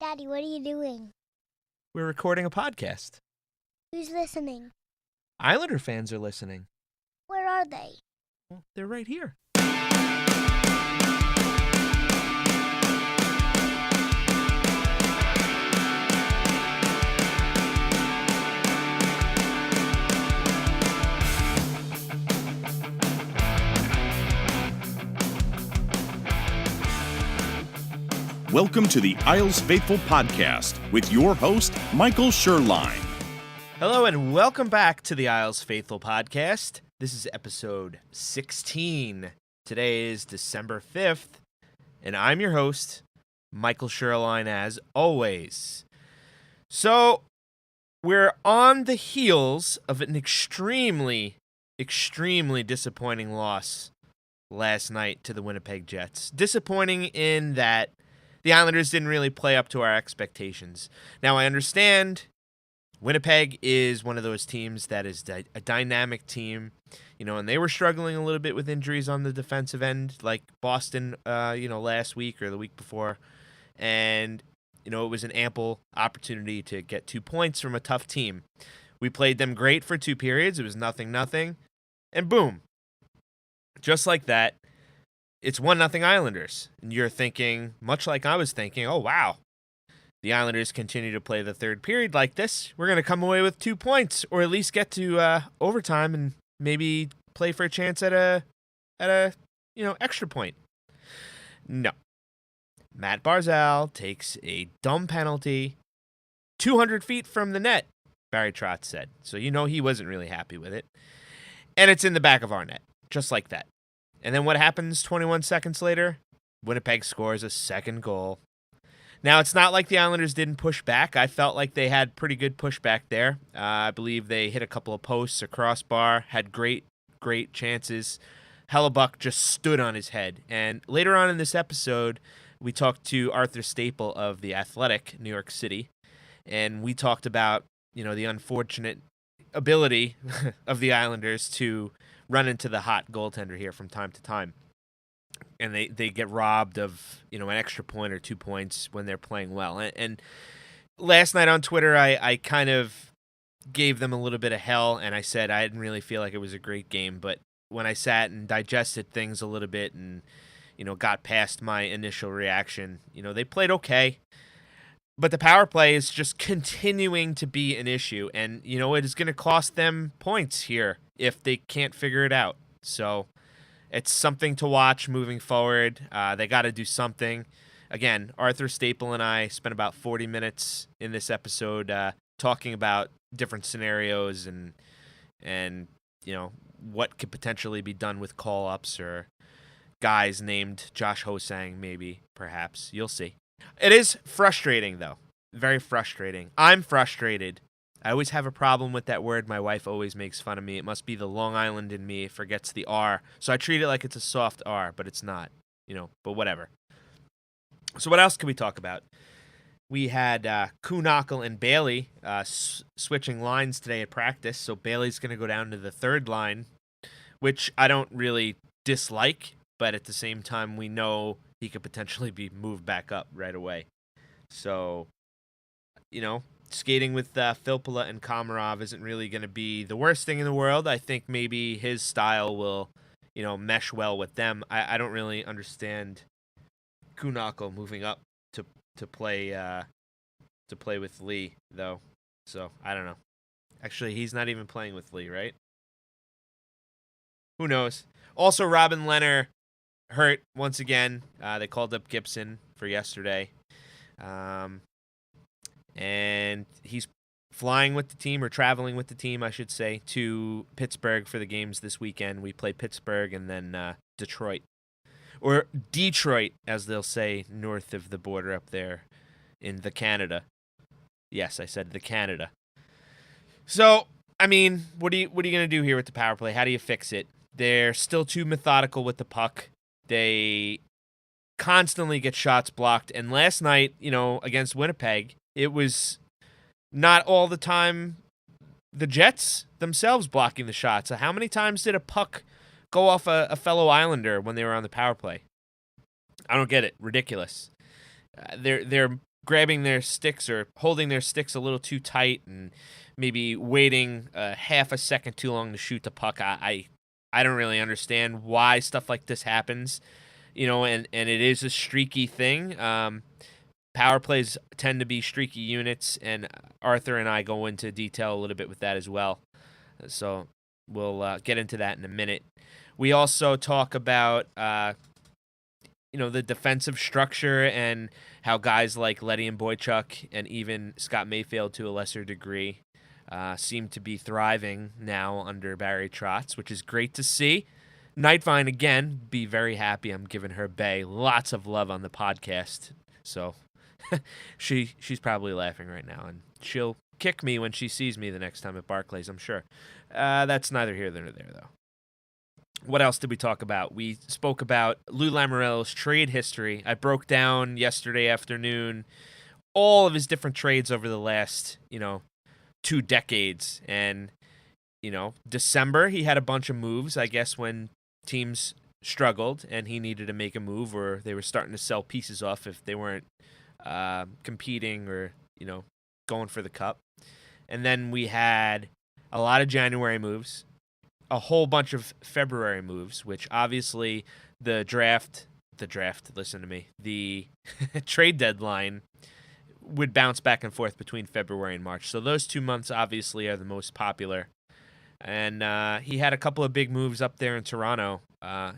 Daddy, what are you doing? We're recording a podcast. Who's listening? Islander fans are listening. Where are they? Well, they're right here. Welcome to the Isles Faithful Podcast with your host, Michael Sherline. Hello and welcome back to the Isles Faithful Podcast. This is episode 16. Today is December 5th, and I'm your host, Michael Sherline, as always. So, we're on the heels of an extremely disappointing loss last night to the Winnipeg Jets. Disappointing in that the Islanders didn't really play up to our expectations. Now, I understand Winnipeg is one of those teams that is a dynamic team, and they were struggling a little bit with injuries on the defensive end, like Boston, last week or the week before. And, it was an ample opportunity to get 2 points from a tough team. We played them great for 2 periods. It was 0-0. And boom, just like that, it's 1-0 Islanders. And you're thinking, much like I was thinking, oh, wow, the Islanders continue to play the third period like this. We're going to come away with 2 points, or at least get to overtime and maybe play for a chance at a extra point. No. Matt Barzal takes a dumb penalty 200 feet from the net, Barry Trotz said. So he wasn't really happy with it. And it's in the back of our net, just like that. And then what happens 21 seconds later? Winnipeg scores a second goal. Now, it's not like the Islanders didn't push back. I felt like they had pretty good pushback there. I believe they hit a couple of posts, a crossbar, had great chances. Hellebuck just stood on his head. And later on in this episode, we talked to Arthur Staple of The Athletic, New York City, and we talked about, the unfortunate ability of the Islanders to run into the hot goaltender here from time to time. And they get robbed of, an extra point or 2 points when they're playing well. And last night on Twitter, I kind of gave them a little bit of hell, and I said I didn't really feel like it was a great game. But when I sat and digested things a little bit and, got past my initial reaction, they played okay. But the power play is just continuing to be an issue. And, it is going to cost them points here if they can't figure it out. So it's something to watch moving forward. They got to do something. Again, Arthur Staple and I spent about 40 minutes in this episode talking about different scenarios and what could potentially be done with call-ups or guys named Josh Hosang, maybe, perhaps. You'll see. It is frustrating, though. Very frustrating. I'm frustrated. I always have a problem with that word. My wife always makes fun of me. It must be the Long Island in me. It forgets the R. So I treat it like it's a soft R, but it's not. But whatever. So what else can we talk about? We had Kuhnhackl and Bailey switching lines today at practice. So Bailey's going to go down to the third line, which I don't really dislike. But at the same time, we know he could potentially be moved back up right away. So, skating with Filppula and Komarov isn't really going to be the worst thing in the world. I think maybe his style will, mesh well with them. I don't really understand Kuhnhackl moving up to play with Lee, though. So, I don't know. Actually, he's not even playing with Lee, right? Who knows? Also, Robin Lehner hurt once again. They called up Gibson for yesterday. And he's flying with the team, or traveling with the team, I should say, to Pittsburgh for the games this weekend. We play Pittsburgh and then Detroit. Or Detroit, as they'll say, north of the border up there in the Canada. Yes, I said the Canada. So, what are you going to do here with the power play? How do you fix it? They're still too methodical with the puck. They constantly get shots blocked. And last night, against Winnipeg, it was not all the time the Jets themselves blocking the shots. So how many times did a puck go off a fellow Islander when they were on the power play? I don't get it. Ridiculous. They're grabbing their sticks or holding their sticks a little too tight and maybe waiting half a second too long to shoot the puck. I don't really understand why stuff like this happens, and it is a streaky thing. Power plays tend to be streaky units, and Arthur and I go into detail a little bit with that as well. So we'll get into that in a minute. We also talk about the defensive structure and how guys like Letty and Boychuk and even Scott Mayfield to a lesser degree seem to be thriving now under Barry Trotz, which is great to see. Nightvine, again, be very happy. I'm giving her Bay lots of love on the podcast. So she's probably laughing right now, and she'll kick me when she sees me the next time at Barclays, I'm sure. That's neither here nor there, though. What else did we talk about? We spoke about Lou Lamoriello's trade history. I broke down yesterday afternoon all of his different trades over the last, 2 decades. And, December, he had a bunch of moves, I guess, when teams struggled and he needed to make a move or they were starting to sell pieces off if they weren't competing or, going for the cup. And then we had a lot of January moves, a whole bunch of February moves, which obviously the trade deadline would bounce back and forth between February and March. So those 2 months obviously are the most popular. And he had a couple of big moves up there in Toronto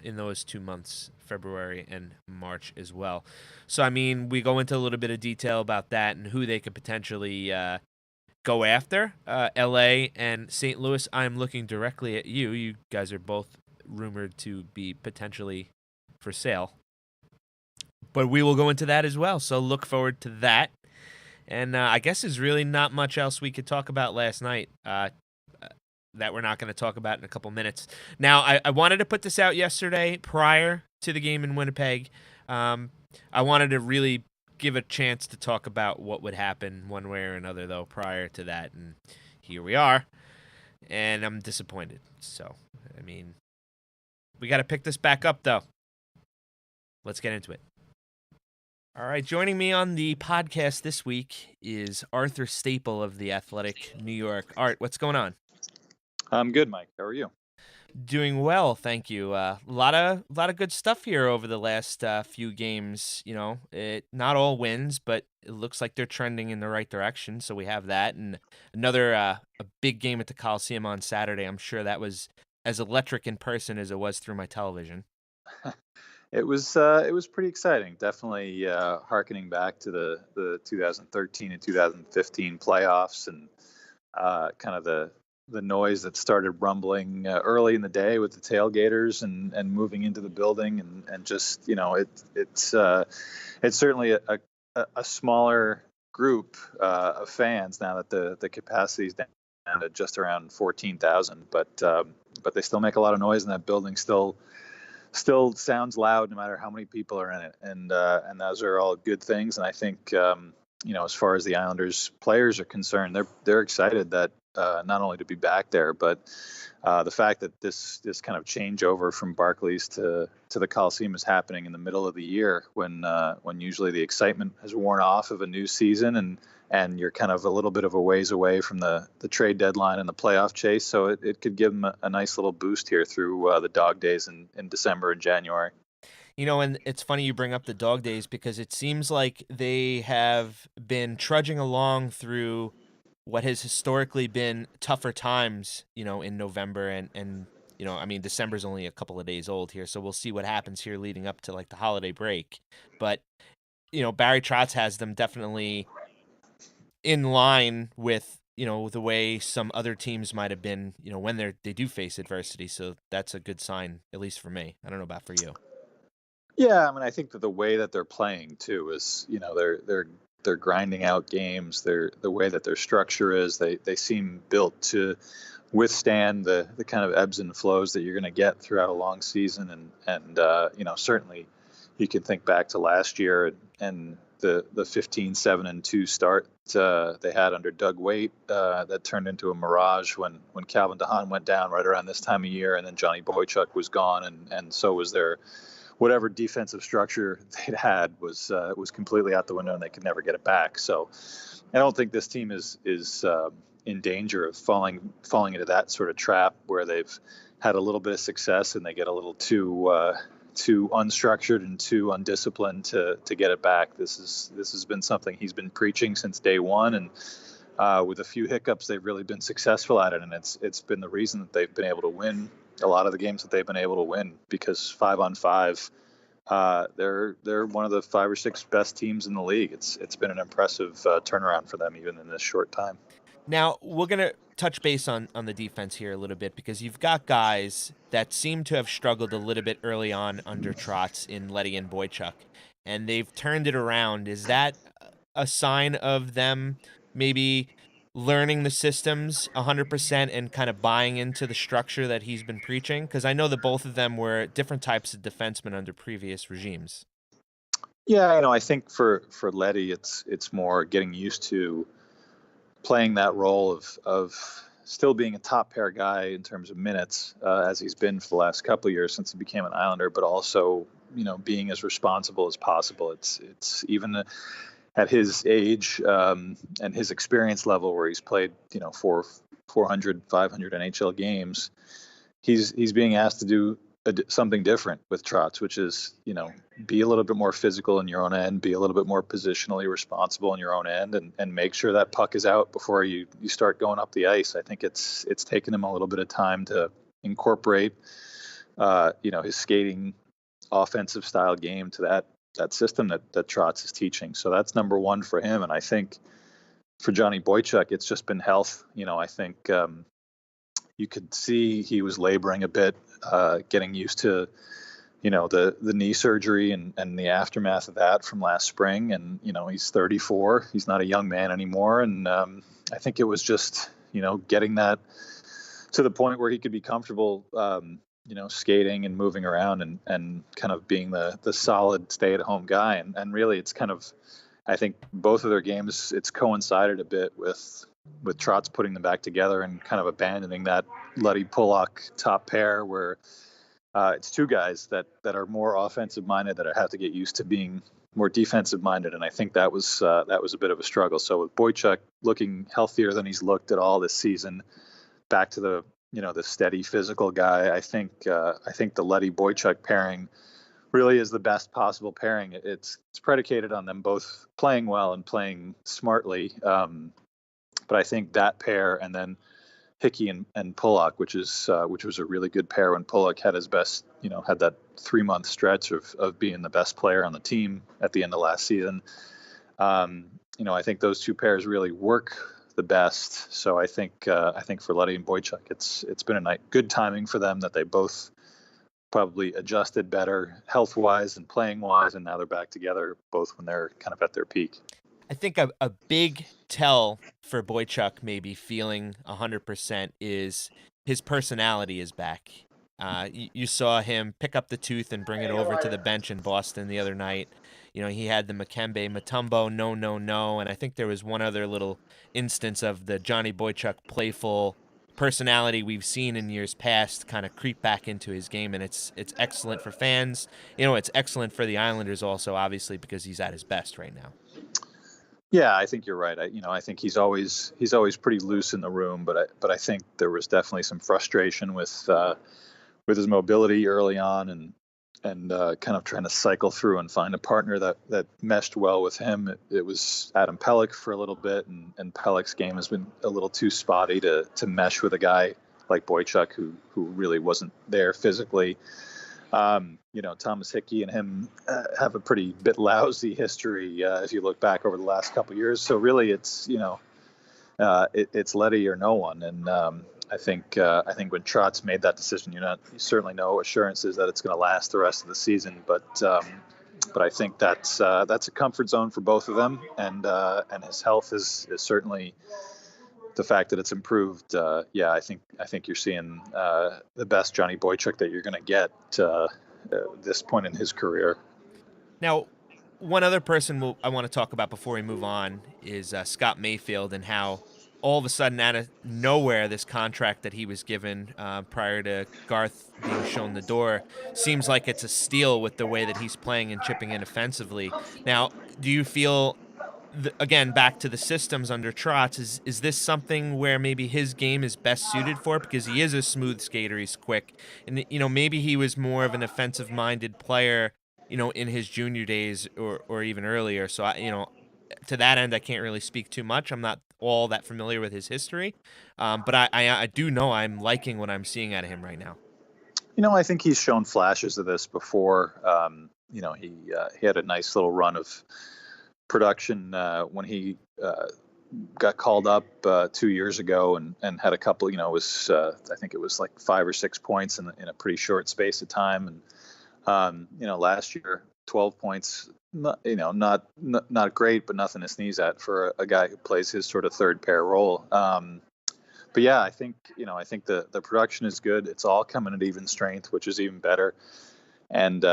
in those 2 months, February and March as well. So, we go into a little bit of detail about that and who they could potentially go after. L.A. and St. Louis, I'm looking directly at you. You guys are both rumored to be potentially for sale. But we will go into that as well, so look forward to that. And I guess there's really not much else we could talk about last night that we're not going to talk about in a couple minutes. Now, I wanted to put this out yesterday prior to the game in Winnipeg. I wanted to really give a chance to talk about what would happen one way or another, though, prior to that. And here we are. And I'm disappointed. So, we got to pick this back up, though. Let's get into it. All right, joining me on the podcast this week is Arthur Staple of The Athletic New York. Art, what's going on? I'm good, Mike. How are you? Doing well, thank you. A lot of good stuff here over the last few games. Not all wins, but it looks like they're trending in the right direction. So we have that, and another a big game at the Coliseum on Saturday. I'm sure that was as electric in person as it was through my television. It was pretty exciting. Definitely hearkening back to the 2013 and 2015 playoffs and kind of the noise that started rumbling early in the day with the tailgaters and moving into the building and just it's certainly a smaller group of fans now that the capacity is down to just around 14,000, but they still make a lot of noise, and that building still sounds loud no matter how many people are in it, and those are all good things. And I think as far as the Islanders players are concerned, they're excited that not only to be back there, but the fact that this kind of changeover from Barclays to the Coliseum is happening in the middle of the year when usually the excitement has worn off of a new season and you're kind of a little bit of a ways away from the trade deadline and the playoff chase. So it could give them a nice little boost here through the dog days in December and January. And it's funny you bring up the dog days because it seems like they have been trudging along through what has historically been tougher times, in November and December's only a couple of days old here, so we'll see what happens here leading up to like the holiday break. But, Barry Trotz has them definitely in line with, the way some other teams might have been, when they do face adversity. So that's a good sign, at least for me. I don't know about for you. Yeah, I think that the way that they're playing too is, they're grinding out games. The way that their structure is, they seem built to withstand the kind of ebbs and flows that you're going to get throughout a long season. And certainly you can think back to last year and the 15-7-2 start they had under Doug Waite that turned into a mirage when Calvin DeHaan went down right around this time of year, and then Johnny Boychuk was gone, and so was their whatever defensive structure they'd had was completely out the window, and they could never get it back. So I don't think this team is in danger of falling into that sort of trap where they've had a little bit of success and they get a little too unstructured and too undisciplined to get it back. This has been something he's been preaching since day one, and with a few hiccups, they've really been successful at it, and it's been the reason that they've been able to win a lot of the games that they've been able to win, because 5-on-5, they're one of the 5 or 6 best teams in the league. It's been an impressive turnaround for them even in this short time. Now, we're going to touch base on the defense here a little bit, because you've got guys that seem to have struggled a little bit early on under Trotz in Leddy and Boychuk, and they've turned it around. Is that a sign of them maybe learning the systems 100% and kind of buying into the structure that he's been preaching? Because I know that both of them were different types of defensemen under previous regimes. Yeah, I think for Leddy, it's more getting used to playing that role of still being a top pair guy in terms of minutes, as he's been for the last couple of years since he became an Islander, but also, being as responsible as possible. It's even at his age and his experience level, where he's played, 400, 500 NHL games, he's being asked to do something different with Trotz, which is, be a little bit more physical in your own end, be a little bit more positionally responsible in your own end, and make sure that puck is out before you start going up the ice. I think it's taken him a little bit of time to incorporate, his skating offensive style game to that system that Trotz is teaching. So that's number one for him. And I think for Johnny Boychuk, it's just been health. I think you could see he was laboring a bit, getting used to, the knee surgery and the aftermath of that from last spring. And, he's 34. He's not a young man anymore. And I think it was just, getting that to the point where he could be comfortable, skating and moving around and kind of being the solid stay-at-home guy. And really, it's kind of, I think both of their games, it's coincided a bit with Trotz putting them back together and kind of abandoning that Leddy Pulock top pair, where it's 2 guys that are more offensive minded, that have to get used to being more defensive minded. And I think that was a bit of a struggle. So with Boychuk looking healthier than he's looked at all this season, back to the steady physical guy, I think the Leddy Boychuk pairing really is the best possible pairing. It's predicated on them both playing well and playing smartly. But I think that pair, and then Hickey and Pulock, which was a really good pair when Pulock had his best, had that 3-month stretch of being the best player on the team at the end of last season. I think those 2 pairs really work the best. So I think for Leddy and Boychuk, it's been good timing for them, that they both probably adjusted better health-wise and playing-wise, and now they're back together, both when they're kind of at their peak. I think a big tell for Boychuk maybe feeling 100% is his personality is back. You saw him pick up the tooth and bring it over to the bench in Boston the other night. He had the Makembe Mutombo, no, and I think there was one other little instance of the Johnny Boychuk playful personality we've seen in years past kind of creep back into his game, and it's excellent for fans. It's excellent for the Islanders also, obviously, because he's at his best right now. Yeah, I think you're right. I think he's always pretty loose in the room, but I think there was definitely some frustration with his mobility early on, and kind of trying to cycle through and find a partner that meshed well with him. It was Adam Pelech for a little bit, and Pelech's game has been a little too spotty to mesh with a guy like Boychuk, who really wasn't there physically. Thomas Hickey and him have a pretty bit lousy history if you look back over the last couple of years. So really, it's it's Leddy or no one. And I think when Trotz made that decision, you certainly no assurances that it's going to last the rest of the season. But I think that's a comfort zone for both of them, and his health is certainly the fact that it's improved. I think you're seeing the best Johnny Boychuk that you're going to get at this point in his career. Now, one other person I want to talk about before we move on is Scott Mayfield, and how all of a sudden, out of nowhere, this contract that he was given prior to Garth being shown the door seems like it's a steal with the way that he's playing and chipping in offensively. Now, do you feel, again, back to the systems under Trotz, is this something where maybe his game is best suited for it? Because he is a smooth skater, he's quick, and maybe he was more of an offensive-minded player, in his junior days or even earlier. So to that end, I can't really speak too much. I'm not all that familiar with his history, but I do know I'm liking what I'm seeing out of him right now. I think he's shown flashes of this before. He had a nice little run of production when he got called up 2 years ago and had a couple. I think it was like 5 or 6 points in a pretty short space of time. And last year 12 points. Not great, but nothing to sneeze at for a guy who plays his sort of third pair role. But yeah, I think the production is good. It's all coming at even strength, which is even better. And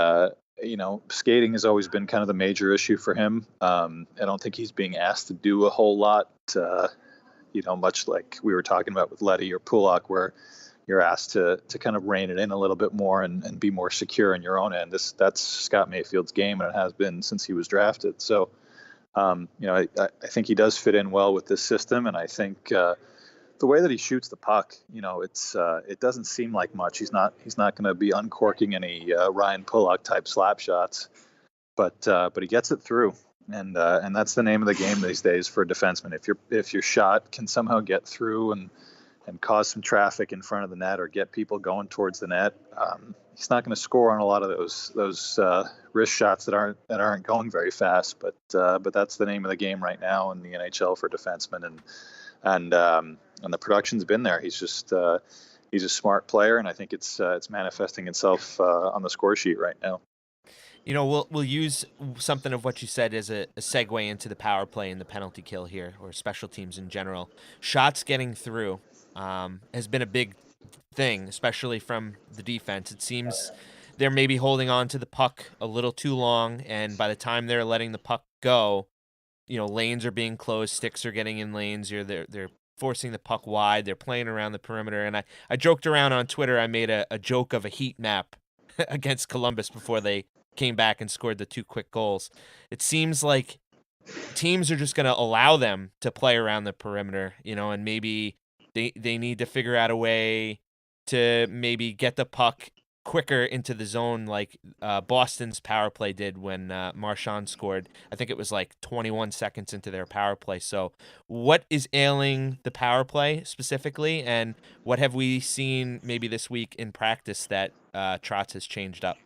skating has always been kind of the major issue for him. I don't think he's being asked to do a whole lot. Much like we were talking about with Letty or Pulak, where you're asked to kind of rein it in a little bit more and be more secure in your own end. That's Scott Mayfield's game, and it has been since he was drafted. So, I think he does fit in well with this system, and I think the way that he shoots the puck, it doesn't seem like much. He's not going to be uncorking any Ryan Pulak type slap shots, but he gets it through, and that's the name of the game these days for a defenseman. If your shot can somehow get through and cause some traffic in front of the net or get people going towards the net, he's not going to score on a lot of those wrist shots that aren't going very fast. But that's the name of the game right now in the NHL for defensemen, and the production's been there. He's a smart player, and I think it's manifesting itself on the score sheet right now. We'll use something of what you said as a segue into the power play and the penalty kill here, or special teams in general. Shots getting through has been a big thing, especially from the defense. It seems they're maybe holding on to the puck a little too long, and by the time they're letting the puck go, lanes are being closed, sticks are getting in lanes. They're forcing the puck wide. They're playing around the perimeter, and I joked around on Twitter. I made a joke of a heat map against Columbus before they came back and scored the 2 quick goals. It seems like teams are just going to allow them to play around the perimeter, and maybe they need to figure out a way to maybe get the puck quicker into the zone, like Boston's power play did when Marchand scored. I think it was like 21 seconds into their power play. So what is ailing the power play specifically, and what have we seen maybe this week in practice that Trotz has changed up?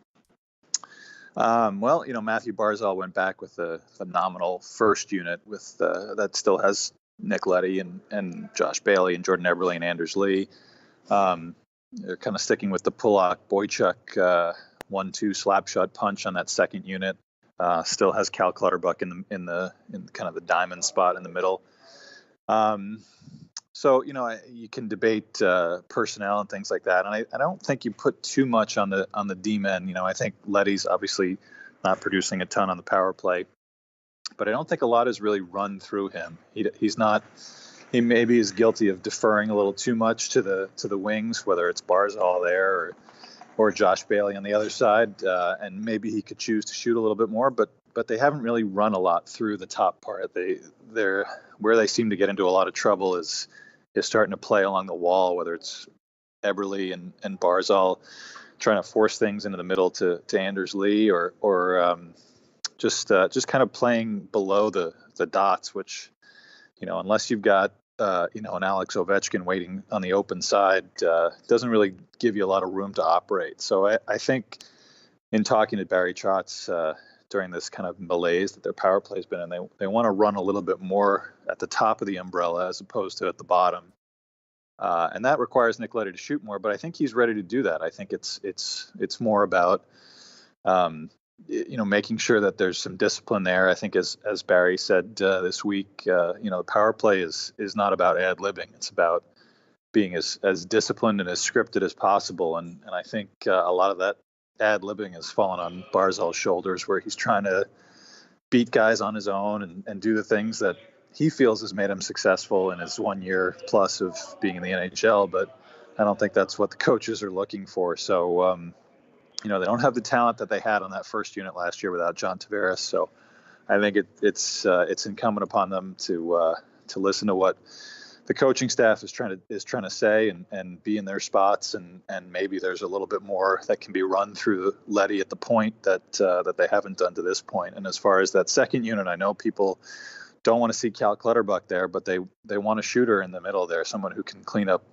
Matthew Barzal went back with a phenomenal first unit with that still has Nick Letty and Josh Bailey and Jordan Eberle and Anders Lee. They're kind of sticking with the Pulak Boychuk 1-2 slap shot punch on that second unit. Still has Cal Clutterbuck in kind of the diamond spot in the middle. So you can debate personnel and things like that, and I don't think you put too much on the D men. I think Letty's obviously not producing a ton on the power play, but I don't think a lot has really run through him. He's not. He maybe is guilty of deferring a little too much to the wings, whether it's Barzal there or Josh Bailey on the other side, and maybe he could choose to shoot a little bit more, but they haven't really run a lot through the top part. They're where they seem to get into a lot of trouble is starting to play along the wall, whether it's Eberle and Barzal trying to force things into the middle to Anders Lee or just kind of playing below the dots, which unless you've got an Alex Ovechkin waiting on the open side, doesn't really give you a lot of room to operate. So I think in talking to Barry Trotz during this kind of malaise that their power play has been in, they want to run a little bit more at the top of the umbrella as opposed to at the bottom. And that requires Nick Letty to shoot more, but I think he's ready to do that. I think it's more about making sure that there's some discipline there. I think as Barry said this week, the power play is not about ad-libbing. It's about being as disciplined and as scripted as possible. And I think a lot of that ad-libbing has fallen on Barzal's shoulders, where he's trying to beat guys on his own and do the things that he feels has made him successful in his 1 year plus of being in the NHL, but I don't think that's what the coaches are looking for. So, they don't have the talent that they had on that first unit last year without John Tavares. So I think it's incumbent upon them to listen to what the coaching staff is trying to say and be in their spots, and maybe there's a little bit more that can be run through Leddy at the point that they haven't done to this point. And as far as that second unit, I know people don't want to see Cal Clutterbuck there, but they want a shooter in the middle there, someone who can clean up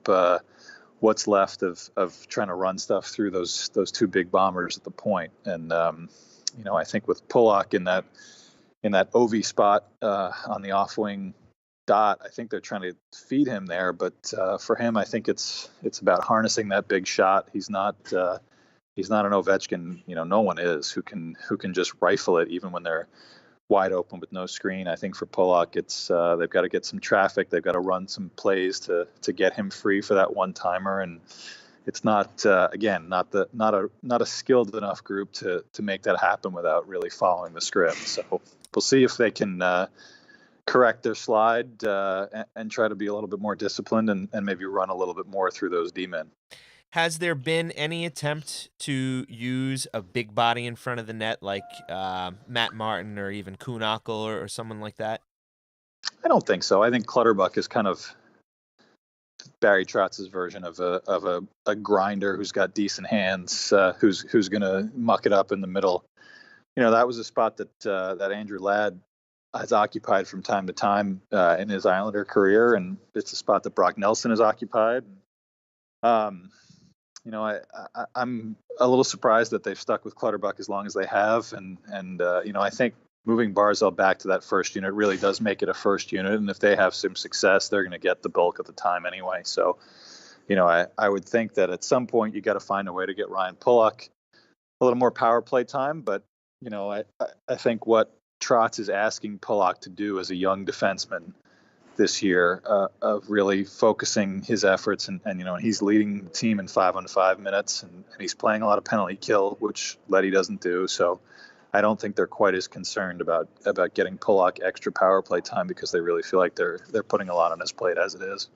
what's left of trying to run stuff through those two big bombers at the point. And I think with Pulock in that OV spot on the off wing dot, I think they're trying to feed him there. But for him, I think it's about harnessing that big shot. He's not an Ovechkin. No one is who can just rifle it even when they're wide open with no screen. I think for Pulock, it's they've got to get some traffic. They've got to run some plays to get him free for that one timer. And it's not not a skilled enough group to make that happen without really following the script. So we'll see if they can correct their slide and try to be a little bit more disciplined and maybe run a little bit more through those D-men. Has there been any attempt to use a big body in front of the net like Matt Martin or even Kuhnhackl or someone like that? I don't think so. I think Clutterbuck is kind of Barry Trotz's version of a grinder who's got decent hands, who's going to muck it up in the middle. That was a spot that Andrew Ladd has occupied from time to time in his Islander career, and it's a spot that Brock Nelson has occupied. I'm a little surprised that they've stuck with Clutterbuck as long as they have, and I think moving Barzal back to that first unit really does make it a first unit, and if they have some success, they're going to get the bulk of the time anyway. So, I would think that at some point you got to find a way to get Ryan Pulock a little more power play time, but I think what Trotz is asking Pulock to do as a young defenseman this year of really focusing his efforts and he's leading the team in 5-on-5 minutes and he's playing a lot of penalty kill, which Leddy doesn't do. So I don't think they're quite as concerned about getting Pulock extra power play time because they really feel like they're putting a lot on his plate as it is.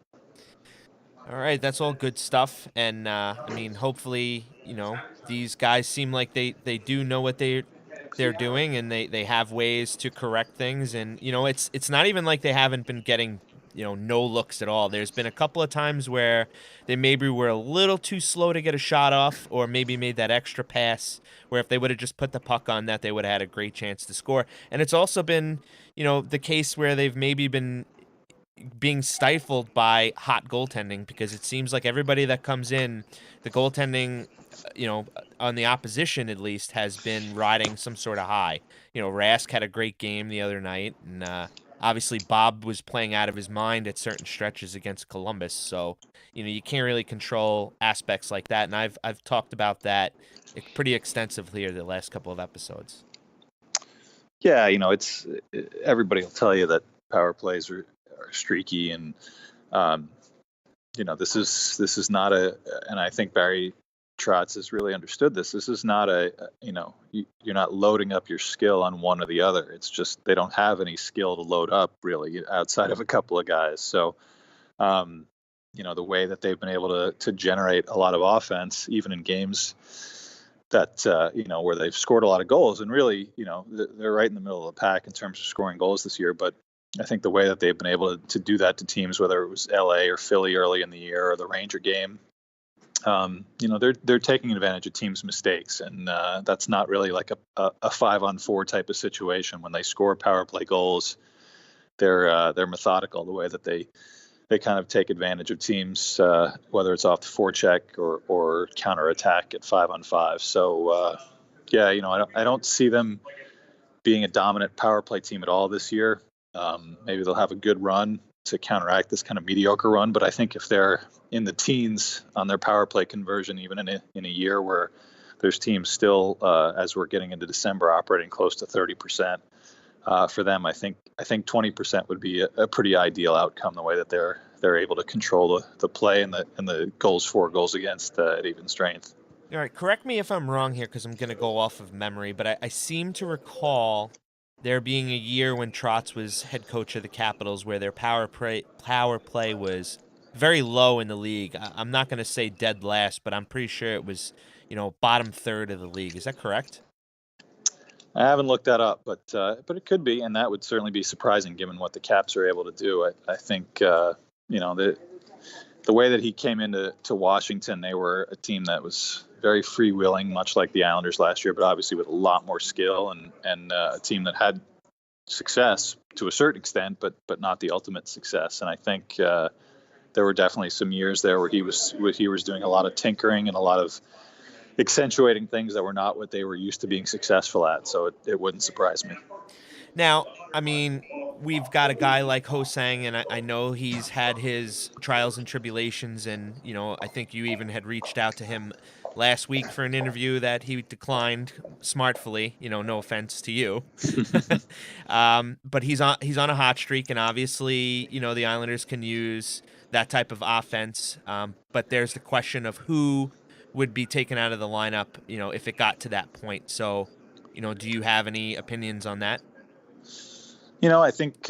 All right, that's all good stuff. And hopefully, these guys seem like they do know what they're doing, and they have ways to correct things. And it's not even like they haven't been getting no looks at all. There's been a couple of times where they maybe were a little too slow to get a shot off, or maybe made that extra pass where if they would have just put the puck on that, they would have had a great chance to score. And it's also been the case where they've maybe been being stifled by hot goaltending, because it seems like everybody that comes in, the goaltending on the opposition at least has been riding some sort of high. Rask had a great game the other night, and obviously Bob was playing out of his mind at certain stretches against Columbus. So you can't really control aspects like that, and I've talked about that pretty extensively here the last couple of episodes. Yeah, it's everybody will tell you that power plays are streaky, and this is not and I think Barry Trotz has really understood this. This is not you're not loading up your skill on one or the other. It's just they don't have any skill to load up really outside of a couple of guys. So, the way that they've been able to generate a lot of offense, even in games that where they've scored a lot of goals, and really they're right in the middle of the pack in terms of scoring goals this year. But I think the way that they've been able to do that to teams, whether it was LA or Philly early in the year or the Ranger game, they're taking advantage of teams' mistakes, and that's not really like a 5-on-4 type of situation. When they score power play goals, they're methodical the way that they kind of take advantage of teams, whether it's off the forecheck or counterattack at 5-on-5. So I don't see them being a dominant power play team at all this year. Maybe they'll have a good run to counteract this kind of mediocre run, but I think if they're in the teens on their power play conversion, even in a year where there's teams still, as we're getting into December, operating close to 30%, for them, I think 20% would be a pretty ideal outcome. The way that they're able to control the play and the goals for, goals against at even strength. All right, correct me if I'm wrong here, because I'm going to go off of memory, but I seem to recall there being a year when Trotz was head coach of the Capitals where their power play was very low in the league. I'm not going to say dead last, but I'm pretty sure it was, bottom third of the league. Is that correct? I haven't looked that up, but it could be, and that would certainly be surprising given what the Caps are able to do. I think the way that he came into Washington, they were a team that was very freewheeling, much like the Islanders last year, but obviously with a lot more skill and a team that had success to a certain extent, but not the ultimate success. And I think there were definitely some years there where he was doing a lot of tinkering and a lot of accentuating things that were not what they were used to being successful at. So it wouldn't surprise me. Now, I mean, we've got a guy like Hosang, and I know he's had his trials and tribulations, and I think you even had reached out to him last week for an interview that he declined smartfully. No offense to you, but he's on a hot streak, and obviously, the Islanders can use that type of offense. But there's the question of who would be taken out of the lineup, if it got to that point. So, do you have any opinions on that? I think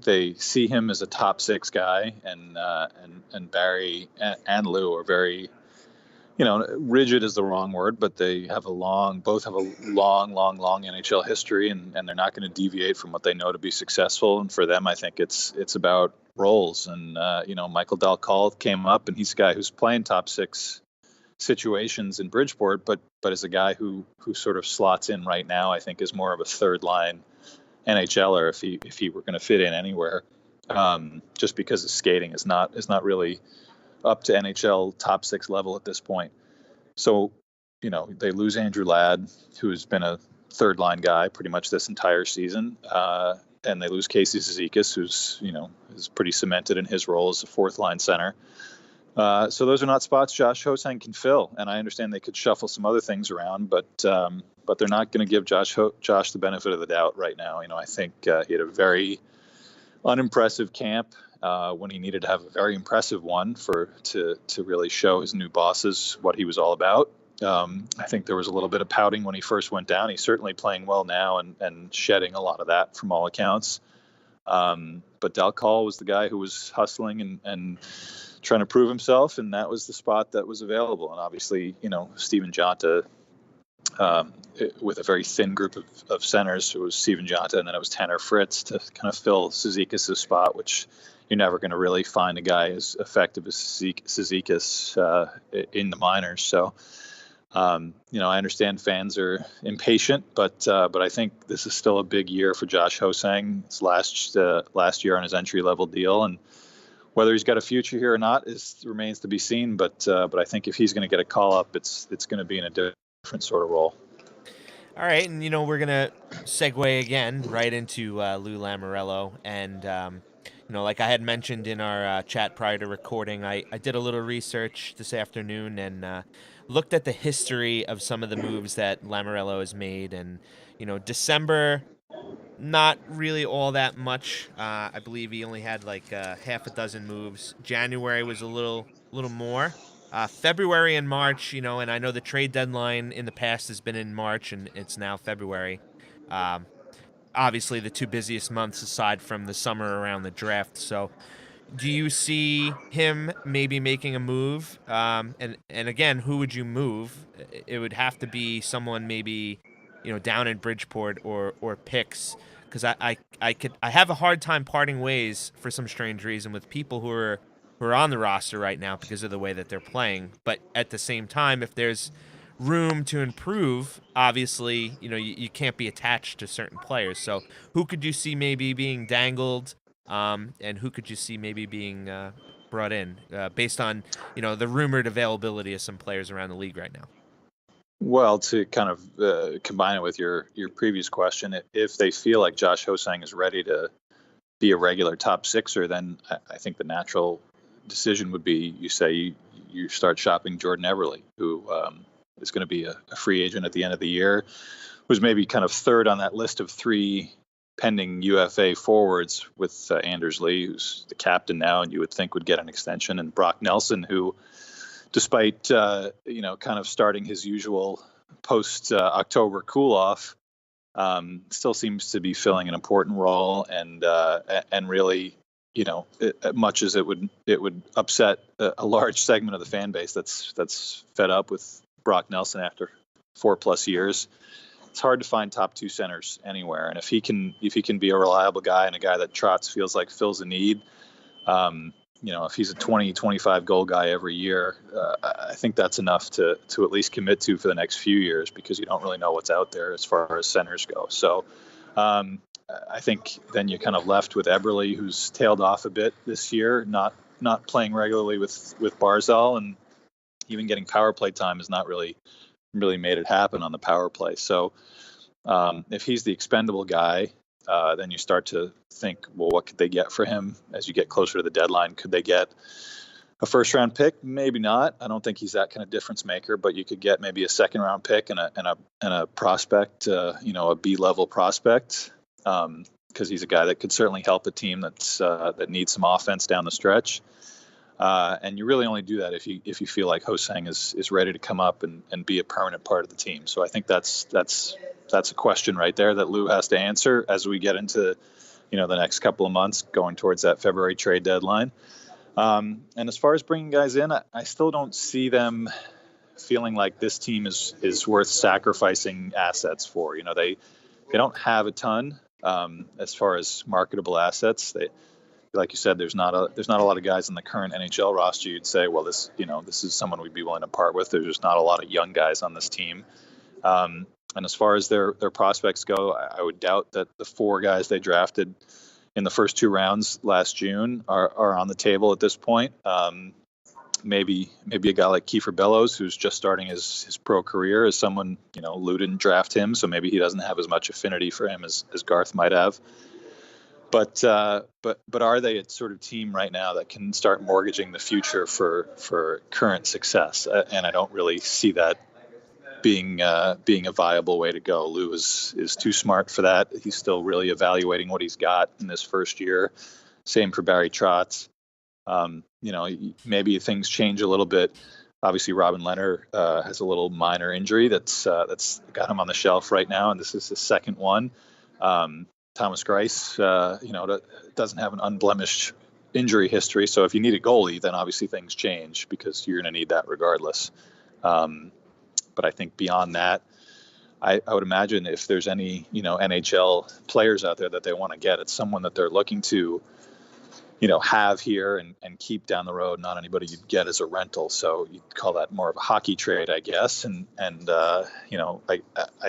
they see him as a top six guy, and Barry and Lou are very, rigid is the wrong word, but they have both have a long NHL history, and they're not going to deviate from what they know to be successful. And for them, I think it's about roles. And Michael Dal Coll came up, and he's a guy who's playing top six situations in Bridgeport, but is a guy who sort of slots in right now. I think is more of a third line NHLer if he were going to fit in anywhere, just because his skating is not really up to NHL top six level at this point. So, they lose Andrew Ladd, who's been a third line guy pretty much this entire season, and they lose Casey Cizikas, who's is pretty cemented in his role as a fourth line center. So those are not spots Josh Hosang can fill, and I understand they could shuffle some other things around, but they're not going to give Josh the benefit of the doubt right now. I think he had a very unimpressive camp when he needed to have a very impressive one to really show his new bosses what he was all about. I think there was a little bit of pouting when he first went down. He's certainly playing well now and shedding a lot of that from all accounts. But Dal Coll was the guy who was hustling and trying to prove himself, and that was the spot that was available. And obviously, Steven Jonta, with a very thin group of centers, it was Steven Jonta, and then it was Tanner Fritz to kind of fill Cizikas' spot, which you're never going to really find a guy as effective as Cizikas in the minors. So, I understand fans are impatient, but I think this is still a big year for Josh Hosang. It's last year on his entry level deal, and whether he's got a future here or not remains to be seen. But I think if he's going to get a call up, it's going to be in a different sort of role. All right, and we're gonna segue again right into Lou Lamoriello, and like I had mentioned in our chat prior to recording, I did a little research this afternoon and looked at the history of some of the moves that Lamoriello has made, and December, not really all that much. I believe he only had like half a dozen moves. January was a little more. February and March, and I know the trade deadline in the past has been in March, and it's now February. Obviously, the two busiest months aside from the summer around the draft. So, do you see him maybe making a move? And again, who would you move? It would have to be someone maybe, down in Bridgeport or picks, because I have a hard time parting ways for some strange reason with people who are on the roster right now because of the way that they're playing. But at the same time, if there's room to improve, obviously, you can't be attached to certain players. So who could you see maybe being dangled, and who could you see maybe being brought in based on, the rumored availability of some players around the league right now? Well, to kind of combine it with your previous question, if they feel like Josh Hosang is ready to be a regular top sixer, then I think the natural decision would be you start shopping Jordan Eberle, who is going to be a free agent at the end of the year, was maybe kind of third on that list of three pending UFA forwards with Anders Lee, who's the captain now, and you would think would get an extension, and Brock Nelson, who, despite kind of starting his usual post October cool off, Still seems to be filling an important role, and really, much as it would upset a large segment of the fan base that's fed up with Brock Nelson after 4+ years. It's hard to find top 2 centers anywhere, and if he can be a reliable guy and a guy that Trotz feels like fills a need, if he's a 20-25 goal guy every year, I think that's enough to at least commit to for the next few years, because you don't really know what's out there as far as centers go. So I think then you're kind of left with Eberle, who's tailed off a bit this year, not playing regularly with Barzal, and even getting power play time has not really made it happen on the power play. So if he's the expendable guy, then you start to think, well, what could they get for him as you get closer to the deadline? Could they get a first-round pick? Maybe not. I don't think he's that kind of difference maker, but you could get maybe a second-round pick and a prospect, a B-level prospect, because he's a guy that could certainly help a team that needs some offense down the stretch. And you really only do that if you feel like Ho-Sang is ready to come up and be a permanent part of the team. So I think that's a question right there that Lou has to answer as we get into the next couple of months going towards that February trade deadline. And as far as bringing guys in, I still don't see them feeling like this team is worth sacrificing assets for. They don't have a ton as far as marketable assets. Like you said, there's not a lot of guys in the current NHL roster you'd say, well, this is someone we'd be willing to part with. There's just not a lot of young guys on this team. And as far as their prospects go, I would doubt that the 4 guys they drafted in the first 2 rounds last June are on the table at this point. Maybe a guy like Kiefer Bellows, who's just starting his pro career, is someone, Lou didn't draft him, so maybe he doesn't have as much affinity for him as Garth might have. But are they a sort of team right now that can start mortgaging the future for current success? And I don't really see that being a viable way to go. Lou is too smart for that. He's still really evaluating what he's got in this first year. Same for Barry Trotz. Maybe things change a little bit. Obviously, Robin Leonard has a little minor injury that's got him on the shelf right now, and this is his second one. Thomas Greiss, doesn't have an unblemished injury history. So if you need a goalie, then obviously things change because you're going to need that regardless. But I think beyond that, I would imagine if there's any, NHL players out there that they want to get, it's someone that they're looking to, have here and keep down the road, not anybody you'd get as a rental. So you'd call that more of a hockey trade, I guess. And I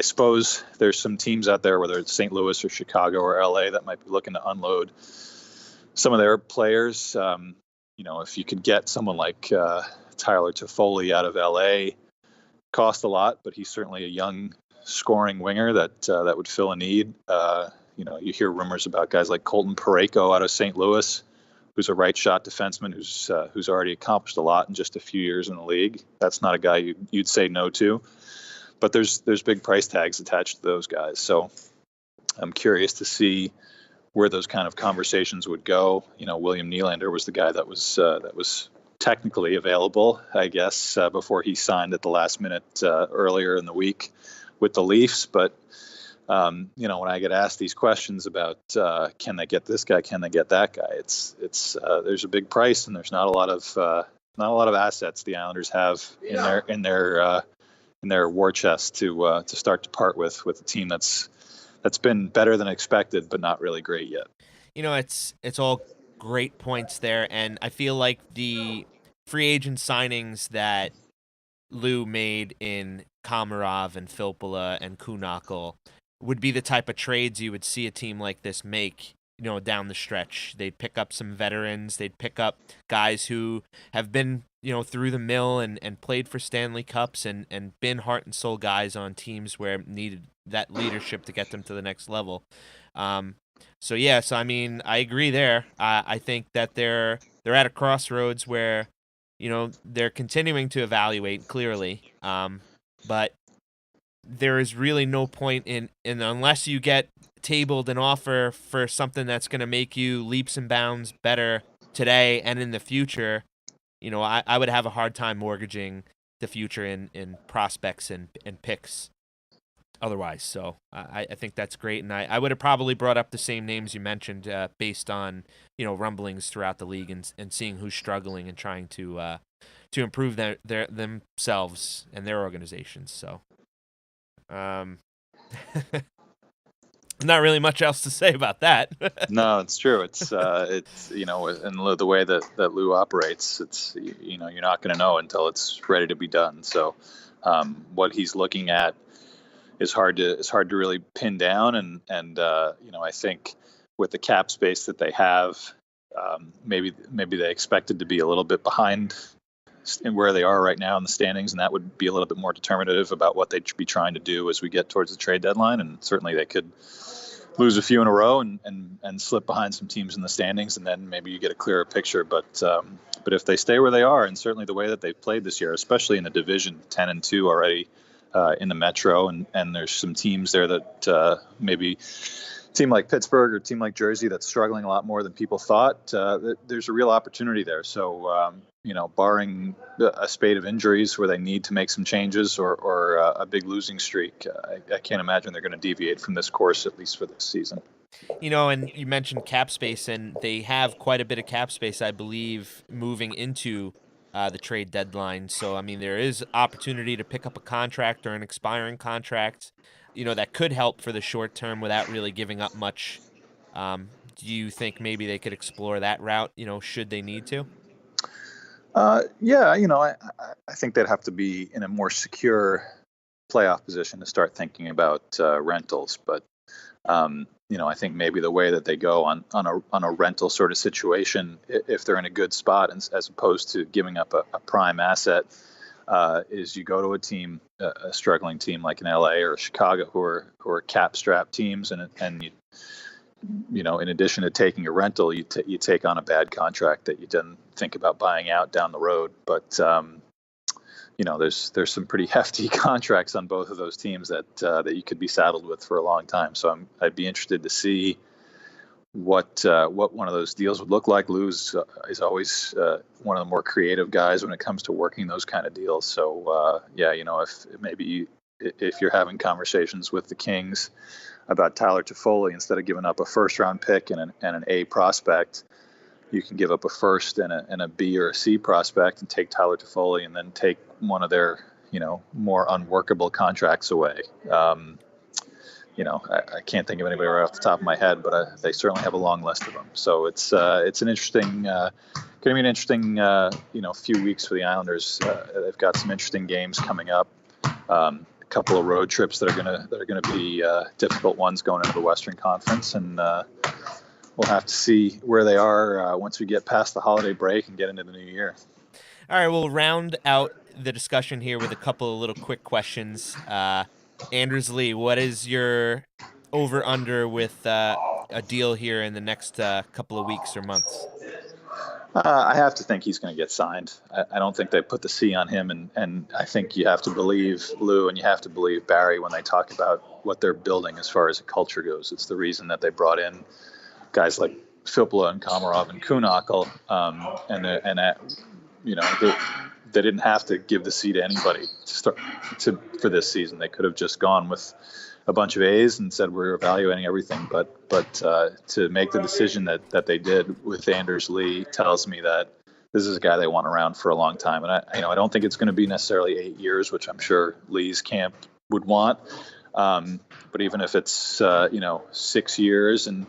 suppose there's some teams out there, whether it's St. Louis or Chicago or LA, that might be looking to unload some of their players. If you could get someone like Tyler Toffoli out of LA, cost a lot, but he's certainly a young scoring winger that would fill a need. You hear rumors about guys like Colton Parayko out of St. Louis, who's a right shot defenseman who's already accomplished a lot in just a few years in the league. That's not a guy you'd say no to, but there's big price tags attached to those guys. So I'm curious to see where those kind of conversations would go. William Nylander was the guy that was technically available, I guess, before he signed at the last minute earlier in the week with the Leafs. But when I get asked these questions about can they get this guy, can they get that guy, it's there's a big price, and there's not a lot of assets the Islanders have in their war chest to start to part with a team that's been better than expected, but not really great yet. It's all great points there, and I feel like the free agent signings that Lou made in Komarov and Filppula and Kuhnhackl would be the type of trades you would see a team like this make, down the stretch. They'd pick up some veterans. They'd pick up guys who have been, through the mill and played for Stanley Cups and been heart and soul guys on teams where needed that leadership to get them to the next level. So I mean, I agree there. I think that they're at a crossroads where, they're continuing to evaluate clearly. But there is really no point in unless you get tabled an offer for something that's going to make you leaps and bounds better today and in the future. I would have a hard time mortgaging the future in prospects and picks. otherwise. So I think that's great, and I would have probably brought up the same names you mentioned based on rumblings throughout the league and seeing who's struggling and trying to improve their themselves and their organizations. So, not really much else to say about that. No, it's true. It's and the way that Lou operates, it's you're not going to know until it's ready to be done. So, what he's looking at is hard to really pin down, and I think with the cap space that they have, maybe they expected to be a little bit behind in where they are right now in the standings, and that would be a little bit more determinative about what they'd be trying to do as we get towards the trade deadline. And certainly they could lose a few in a row and slip behind some teams in the standings, and then maybe you get a clearer picture. But if they stay where they are, and certainly the way that they've played this year, especially in the division, 10-2 already in the Metro, and there's some teams there that maybe team like Pittsburgh or a team like Jersey that's struggling a lot more than people thought. There's a real opportunity there. So, barring a spate of injuries where they need to make some changes or a big losing streak, I can't imagine they're going to deviate from this course, at least for this season. And you mentioned cap space, and they have quite a bit of cap space, I believe, moving into the trade deadline. So, I mean, there is opportunity to pick up a contract or an expiring contract, that could help for the short term without really giving up much. Do you think maybe they could explore that route, should they need to? Yeah, I think they'd have to be in a more secure playoff position to start thinking about rentals. But I think maybe the way that they go on a rental sort of situation, if they're in a good spot, as opposed to giving up a prime asset, is you go to a team, a struggling team like in LA or Chicago, who are cap strapped teams, and you in addition to taking a rental, you take on a bad contract that you didn't think about buying out down the road. But there's some pretty hefty contracts on both of those teams that you could be saddled with for a long time. So I'd be interested to see what one of those deals would look like. Lou is always one of the more creative guys when it comes to working those kind of deals. So if you're having conversations with the Kings about Tyler Toffoli, instead of giving up a first-round pick and an A prospect, you can give up a first and a B or a C prospect and take Tyler Toffoli, and then take one of their more unworkable contracts away. I can't think of anybody right off the top of my head, but they certainly have a long list of them. So it's an interesting, going to be an interesting few weeks for the Islanders. They've got some interesting games coming up. A couple of road trips that are gonna be difficult ones going into the Western Conference, and we'll have to see where they are once we get past the holiday break and get into the new year. All right, we'll round out the discussion here with a couple of little quick questions. Anders Lee, what is your over-under with a deal here in the next couple of weeks or months? I have to think he's going to get signed. I don't think they put the C on him, and I think you have to believe Lou and you have to believe Barry when they talk about what they're building as far as a culture goes. It's the reason that they brought in guys like Filppula and Komarov and Kuhnhackl, they didn't have to give the C to anybody for this season. They could have just gone with a bunch of A's and said we're evaluating everything, but to make the decision that they did with Anders Lee tells me that this is a guy they want around for a long time. And I don't think it's going to be necessarily 8 years, which I'm sure Lee's camp would want. But even if it's 6 years and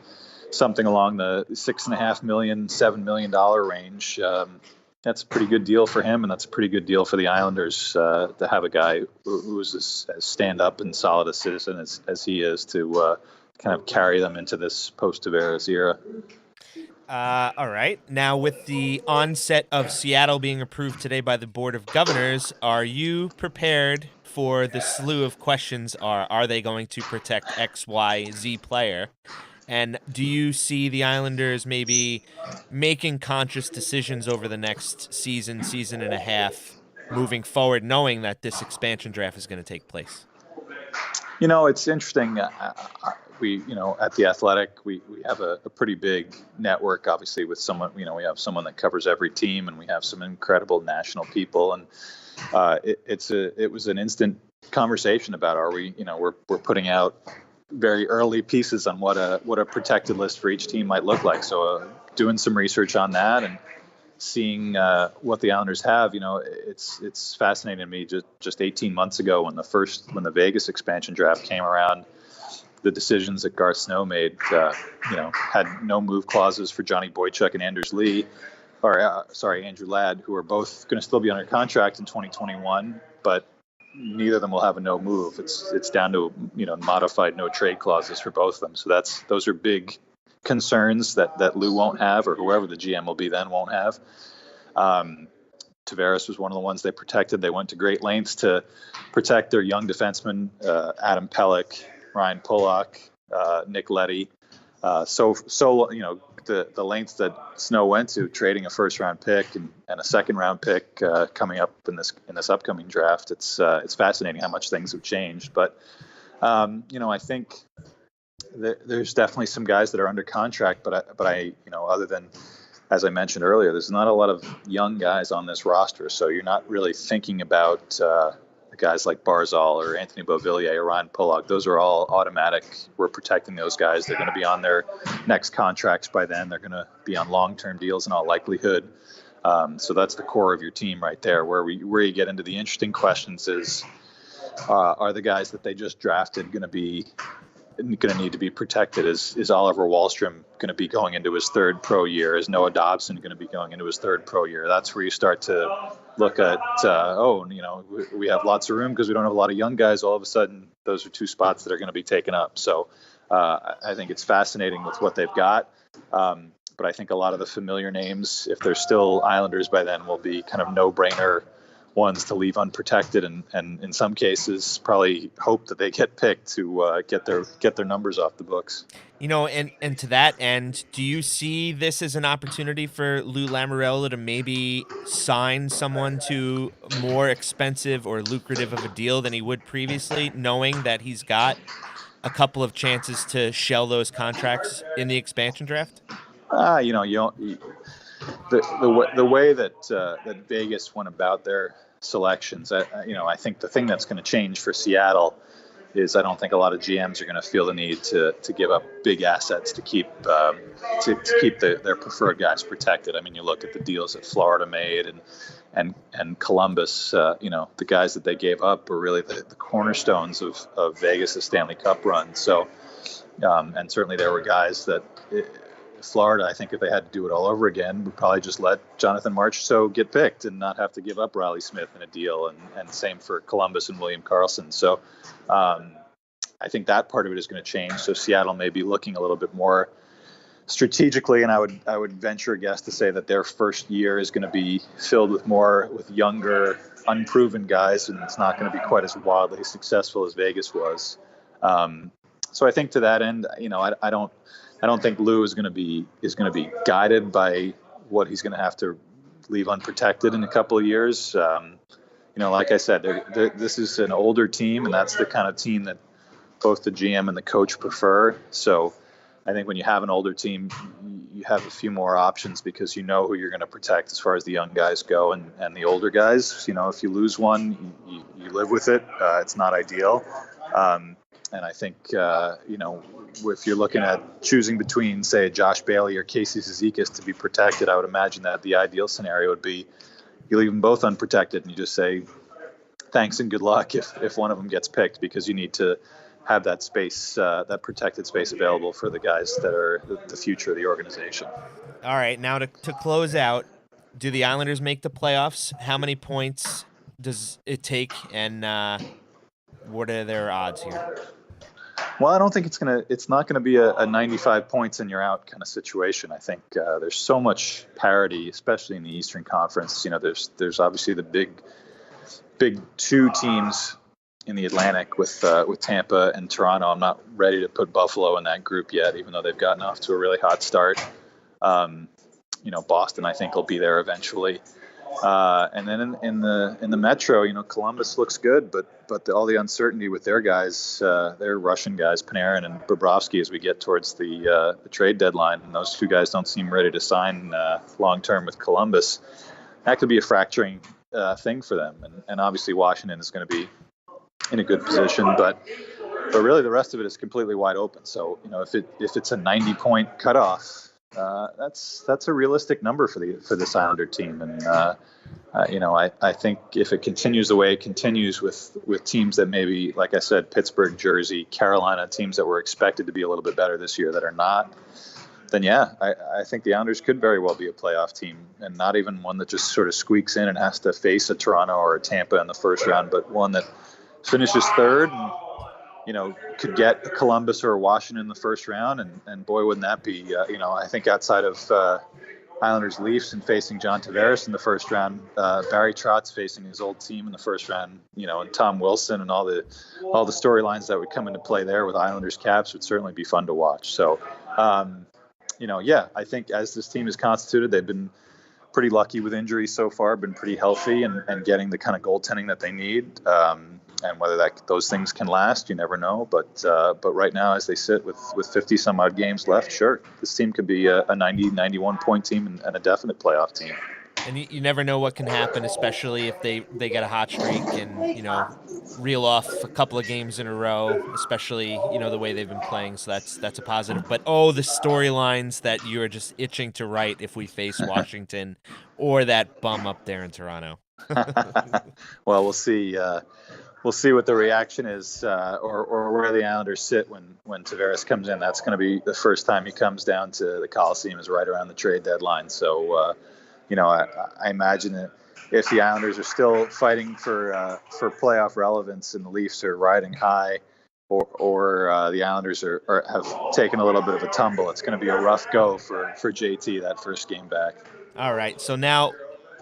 something along the $6.5 million, $7 million range, that's a pretty good deal for him, and that's a pretty good deal for the Islanders to have a guy who's as stand-up and solid a citizen as he is to kind of carry them into this post-Tavares era. All right. Now, with the onset of Seattle being approved today by the Board of Governors, are you prepared for the slew of questions? Are they going to protect X, Y, Z player? And do you see the Islanders maybe making conscious decisions over the next season and a half, moving forward, knowing that this expansion draft is going to take place? It's interesting. We, at The Athletic, we have a pretty big network, obviously, with someone, we have someone that covers every team, and we have some incredible national people. And it was an instant conversation about, are we, we're putting out very early pieces on what a protected list for each team might look like. So doing some research on that and seeing what the Islanders have, it's fascinating to me. Just 18 months ago, when the Vegas expansion draft came around, the decisions that Garth Snow made, had no move clauses for Johnny Boychuk and Andrew Ladd, who are both going to still be under contract in 2021, but neither of them will have a no move. It's down to modified no trade clauses for both of them. So those are big concerns that Lou won't have, or whoever the GM will be then won't have. Tavares was one of the ones they protected. They went to great lengths to protect their young defensemen, Adam Pelech, Ryan Pulock, Nick Leddy. The lengths that Snow went to, trading a first-round pick and a second-round pick coming up in this upcoming draft. It's fascinating how much things have changed. But I think there's definitely some guys that are under contract. But I other than, as I mentioned earlier, there's not a lot of young guys on this roster, so you're not really thinking about guys like Barzal or Anthony Beauvillier or Ryan Pulock. Those are all automatic. We're protecting those guys. They're going to be on their next contracts by then. They're going to be on long-term deals in all likelihood. So that's the core of your team right there. Where you get into the interesting questions is, are the guys that they just drafted going to need to be protected? Is Oliver Wahlstrom going to be going into his third pro year? Is Noah Dobson going to be going into his third pro year? That's where you start to look at, we have lots of room because we don't have a lot of young guys. All of a sudden, those are two spots that are going to be taken up. So I think it's fascinating with what they've got. But I think a lot of the familiar names, if they're still Islanders by then, will be kind of no-brainer ones to leave unprotected, and in some cases probably hope that they get picked to get their numbers off the books. And to that end, do you see this as an opportunity for Lou Lamoriello to maybe sign someone to more expensive or lucrative of a deal than he would previously, knowing that he's got a couple of chances to shell those contracts in the expansion draft? The way that Vegas went about their selections, I think the thing that's going to change for Seattle is I don't think a lot of GMs are going to feel the need to give up big assets to keep their preferred guys protected. I mean, you look at the deals that Florida made and Columbus. The guys that they gave up were really the cornerstones of Vegas' Stanley Cup run. So, and certainly there were guys that. Florida, I think if they had to do it all over again, would probably just let Jonathan Marchessault get picked and not have to give up Riley Smith in a deal, and same for Columbus and William Karlsson. So I think that part of it is going to change. So Seattle may be looking a little bit more strategically, and I would venture a guess to say that their first year is going to be filled with younger, unproven guys, and it's not going to be quite as wildly successful as Vegas was. So I think to that end, I don't think Lou is going to be guided by what he's going to have to leave unprotected in a couple of years. Like I said, this is an older team, and that's the kind of team that both the GM and the coach prefer. So I think when you have an older team, you have a few more options because you know who you're going to protect as far as the young guys go, and the older guys. If you lose one, you live with it. It's not ideal. And I think, if you're looking at choosing between, say, Josh Bailey or Casey Cizikas to be protected, I would imagine that the ideal scenario would be you leave them both unprotected and you just say thanks and good luck if one of them gets picked, because you need to have that space, that protected space available for the guys that are the future of the organization. All right, now to close out, do the Islanders make the playoffs? How many points does it take, and what are their odds here? Well, I don't think it's not gonna be a 95 points and you're out kind of situation. I think there's so much parity, especially in the Eastern Conference. There's obviously the big two teams in the Atlantic with Tampa and Toronto. I'm not ready to put Buffalo in that group yet, even though they've gotten off to a really hot start. Boston, I think, will be there eventually. And then in the Metro, Columbus looks good, but all the uncertainty with their guys, their Russian guys, Panarin and Bobrovsky, as we get towards the trade deadline, and those two guys don't seem ready to sign long term with Columbus. That could be a fracturing thing for them, and obviously Washington is going to be in a good position, but really the rest of it is completely wide open. So if it's a 90-point cutoff, that's a realistic number for this Islander team. And I think if it continues the way it continues with teams that maybe, like I said, Pittsburgh, Jersey, Carolina, teams that were expected to be a little bit better this year that are not, then yeah, I think the Islanders could very well be a playoff team, and not even one that just sort of squeaks in and has to face a Toronto or a Tampa in the first round, but one that finishes third and could get Columbus or Washington in the first round, and boy, wouldn't that be, I think outside of Islanders Leafs and facing John Tavares in the first round, Barry Trotz facing his old team in the first round, and Tom Wilson and all the storylines that would come into play there with Islanders Caps would certainly be fun to watch. So, I think as this team is constituted, they've been pretty lucky with injuries so far, been pretty healthy and getting the kind of goaltending that they need. And whether those things can last, you never know. But right now, as they sit with 50 some odd games left, sure, this team could be a 90, 91 point team and a definite playoff team. And you never know what can happen, especially if they get a hot streak and, reel off a couple of games in a row, especially, the way they've been playing. So that's a positive. But, the storylines that you're just itching to write if we face Washington or that bum up there in Toronto. Well, we'll see. We'll see what the reaction is, or where the Islanders sit when Tavares comes in. That's going to be the first time he comes down to the Coliseum, is right around the trade deadline. So, I imagine that if the Islanders are still fighting for playoff relevance and the Leafs are riding high, or the Islanders have taken a little bit of a tumble, it's going to be a rough go for JT that first game back. All right, so now,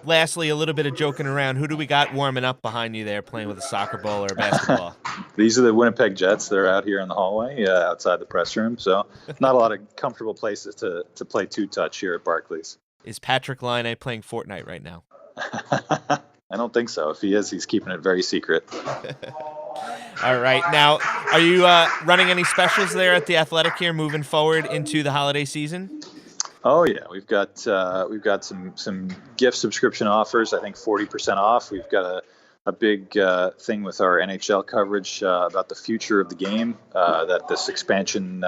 lastly, a little bit of joking around. Who do we got warming up behind you there, playing with a soccer ball or a basketball? These are the Winnipeg Jets that are out here in the hallway outside the press room. So not a lot of comfortable places to play two-touch here at Barclays. Is Patrick Laine playing Fortnite right now? I don't think so. If he is, he's keeping it very secret. All right. Now, are you running any specials there at the Athletic here moving forward into the holiday season? Oh yeah, we've got some gift subscription offers. I think 40% off. We've got a big thing with our NHL coverage about the future of the game that this expansion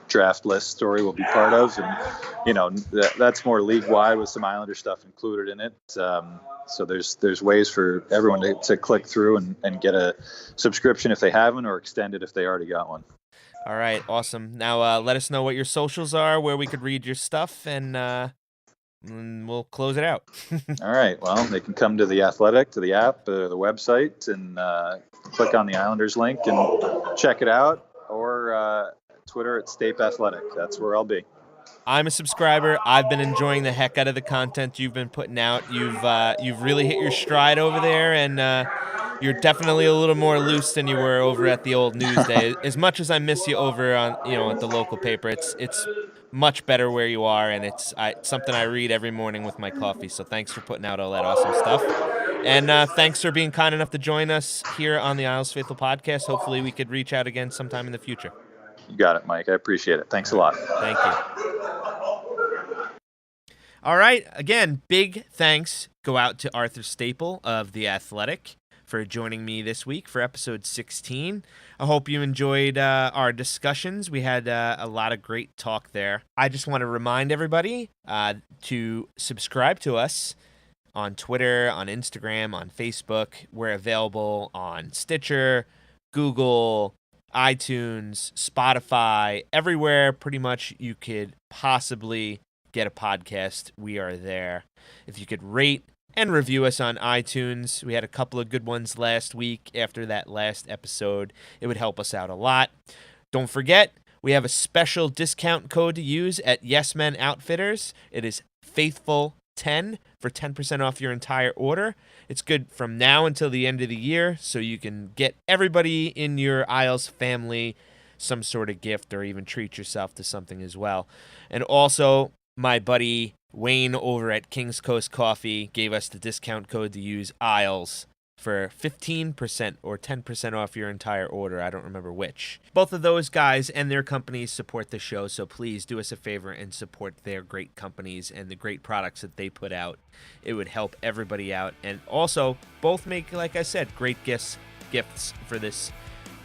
draft list story will be part of, and that's more league wide with some Islander stuff included in it. So there's ways for everyone to click through and get a subscription if they haven't, or extend it if they already got one. All right, awesome. Now let us know what your socials are, where we could read your stuff, and we'll close it out. All right, well, they can come to The Athletic, to the app, or the website, and click on the Islanders link and check it out, or Twitter at Stape Athletic. That's where I'll be. I'm a subscriber. I've been enjoying the heck out of the content you've been putting out. You've really hit your stride over there, and you're definitely a little more loose than you were over at the old Newsday. As much as I miss you over on at the local paper, it's much better where you are, and it's something I read every morning with my coffee. So thanks for putting out all that awesome stuff, and thanks for being kind enough to join us here on the Isles Faithful podcast. Hopefully, we could reach out again sometime in the future. You got it, Mike. I appreciate it. Thanks a lot. Thank you. All right. Again, big thanks go out to Arthur Staple of The Athletic for joining me this week for episode 16. I hope you enjoyed our discussions. We had a lot of great talk there. I just want to remind everybody to subscribe to us on Twitter, on Instagram, on Facebook. We're available on Stitcher, Google, iTunes, Spotify, everywhere pretty much you could possibly get a podcast. We are there. If you could rate and review us on iTunes, we had a couple of good ones last week after that last episode. It would help us out a lot. Don't forget, we have a special discount code to use at Yes Men Outfitters. It is Faithful10 for 10% off your entire order. It's good from now until the end of the year, so you can get everybody in your Isles family some sort of gift, or even treat yourself to something as well. And also, my buddy Wayne over at King's Coast Coffee gave us the discount code to use, Isles, for 15% or 10% off your entire order. I don't remember which. Both of those guys and their companies support the show, so please do us a favor and support their great companies and the great products that they put out. It would help everybody out. And also, both make, like I said, great gifts gifts for this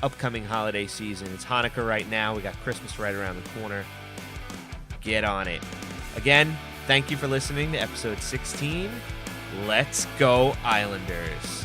upcoming holiday season. It's Hanukkah right now. We got Christmas right around the corner. Get on it. Again, thank you for listening to episode 16. Let's go Islanders.